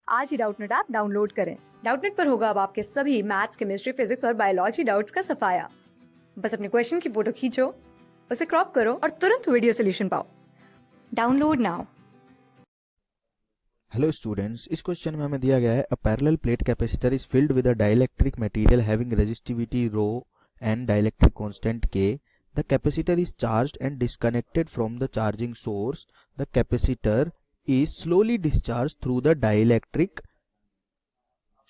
आज ही Doubtnut app download करें। Doubtnut पर होगा अब आपके सभी मैथ्स, केमिस्ट्री, फिजिक्स और बायोलॉजी डाउट्स का सफाया। बस अपने क्वेश्चन की फोटो खींचो, उसे क्रॉप करो और तुरंत वीडियो सोल्यूशन पाओ। Download now. हेलो स्टूडेंट्स, इस क्वेश्चन में हमें दिया गया है a parallel plate capacitor is filled with a dielectric material having resistivity rho and dielectric constant K. The capacitor is charged and disconnected from the charging source. The capacitor is slowly discharged through the dielectric.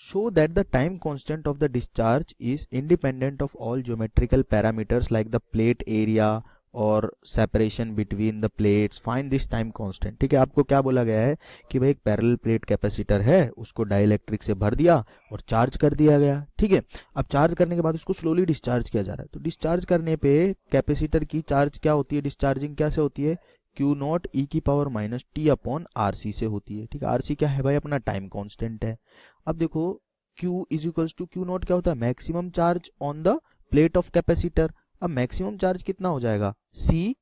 Show that the time constant of the discharge is independent of all geometrical parameters like the plate area और separation between the plates. Find this time constant. ठीक है, आपको क्या बोला गया है कि भाई एक पैरेलल प्लेट कैपेसिटर है, उसको डाइलेक्ट्रिक से भर दिया और चार्ज कर दिया गया। ठीक है, अब चार्ज करने के बाद उसको स्लोली डिस्चार्ज किया जा रहा है। तो डिस्चार्ज करने पे कैपेसिटर की चार्ज क्या होती है, डिस्चार्जिंग क्या से होती है, क्यू नॉट ई की power minus T upon R C से होती है। ठीक है, आर सी क्या है भाई, अपना टाइम कांस्टेंट है। अब देखो Q is equals to Q naught क्या होता है, maximum charge on the plate of capacitor. अब मैक्सिमम चार्ज कितना हो जाएगा, सी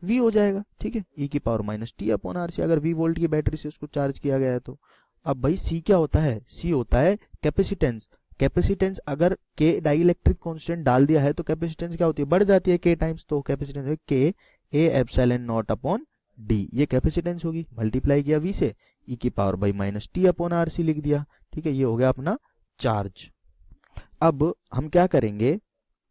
वी हो जाएगा। ठीक है, ई की power minus T upon R C, अगर वी वोल्ट की बैटरी से उसको चार्ज किया गया है तो। अब भाई सी क्या होता है, सी होता है कैपेसिटेंस। कैपेसिटेंस अगर के डाइलेक्ट्रिक कांस्टेंट डाल दिया है तो कैपेसिटेंस क्या होती है, बढ़ जाती है के टाइम्स। तो कैपेसिटेंस है K A epsilon naught upon D, ये कैपेसिटेंस होगी, मल्टीप्लाई किया वी से, ई की power by minus T upon R C लिख दिया। ठीक है, ये हो गया अपना चार्ज। अब हम क्या करेंगे,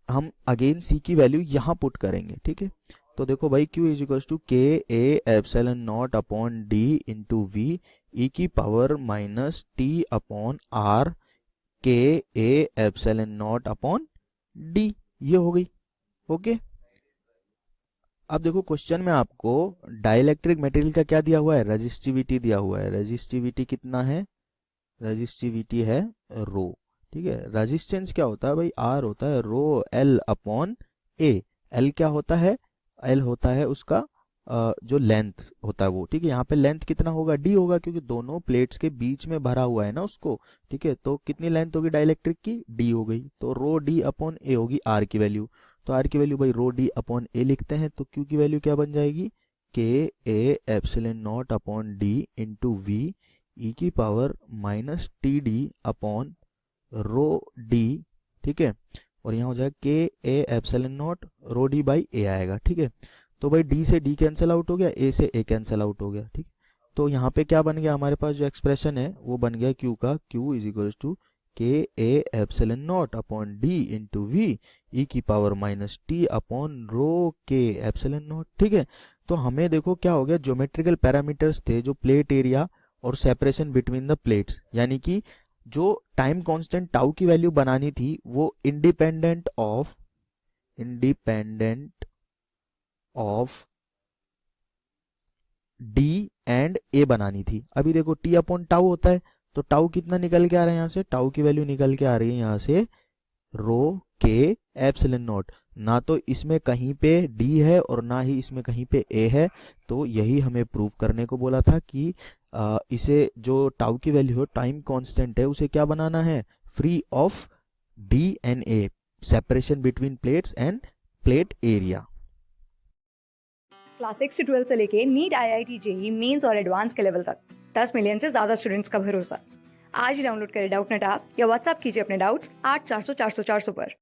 हम अगेन सी की वैल्यू यहां पुट करेंगे। ठीक है, तो देखो भाई Q is equal to K A epsilon naught upon d into V e की power minus T upon R K A epsilon naught upon D, ये हो गई। ओके, अब देखो क्वेश्चन में आपको डाइलेक्ट्रिक मटेरियल का क्या दिया हुआ है, रेजिस्टिविटी दिया हुआ है। रेजिस्टिविटी कितना है, रेजिस्टिविटी है रो। ठीक है, रेजिस्टेंस क्या होता है भाई, आर होता है रो एल अपॉन ए। एल क्या होता है, एल होता है उसका जो लेंथ होता है वो। ठीक है, यहाँ पे लेंथ कितना होगा, डी होगा, क्योंकि दोनों प्लेट्स के बीच में भरा हुआ है ना उसको। ठीक है, तो कितनी लेंथ होगी डाइलेक्ट्रिक की, डी हो गई, तो रो डी अपॉन ए होगी आर की वैल्यू। तो आर की वैल्यू भाई रो डी अपॉन ए लिखते हैं, तो क्यू की वैल्यू क्या बन जाएगी, K A epsilon naught upon d into V e की power minus t d upon rho d. ठीक है, और यहाँ हो जाएगा K A epsilon naught rho d by A आएगा। ठीक है, तो भाई डी से डी कैंसिल आउट हो गया, ए से ए कैंसिल आउट हो गया। ठीक, तो यहाँ पे क्या बन गया हमारे पास, जो एक्सप्रेशन है वो बन गया क्यू का, Q is equal to K A epsilon naught upon d into V e की power minus T upon rho K epsilon not. ठीक है, तो हमें देखो क्या हो गया, ज्योमेट्रिकल पैरामीटर्स थे जो प्लेट एरिया और सेपरेशन बिटवीन द प्लेट्स, यानी कि जो टाइम कांस्टेंट टाउ की वैल्यू बनानी थी वो इंडिपेंडेंट ऑफ डी एंड ए बनानी थी। अभी देखो टी अपॉन टाउ होता है, तो टाउ कितना निकल के आ रहा है यहाँ से, टाउ की वैल्यू निकल के आ रही है यहाँ से रो के एप्सिलॉन नॉट। ना तो इसमें कहीं पे डी है और ना ही इसमें कहीं पे ए है, तो यही हमें प्रूव करने को बोला था कि इसे जो टाउ की वैल्यू है, टाइम कांस्टेंट है, उसे क्या बनाना है, free of D and A, separation between plates end plate area. Class 6 से 12 से लेके नीट, IIT, JEE मेंस और एडवांस के लेवल तक 10 मिलियन से ज्यादा स्टूडेंट्स का भरोसा। आज ही डाउनलोड करें डाउटनेट ऐप या व्हाट्सएप कीजिए अपने डाउट्स 8400 400 400 पर।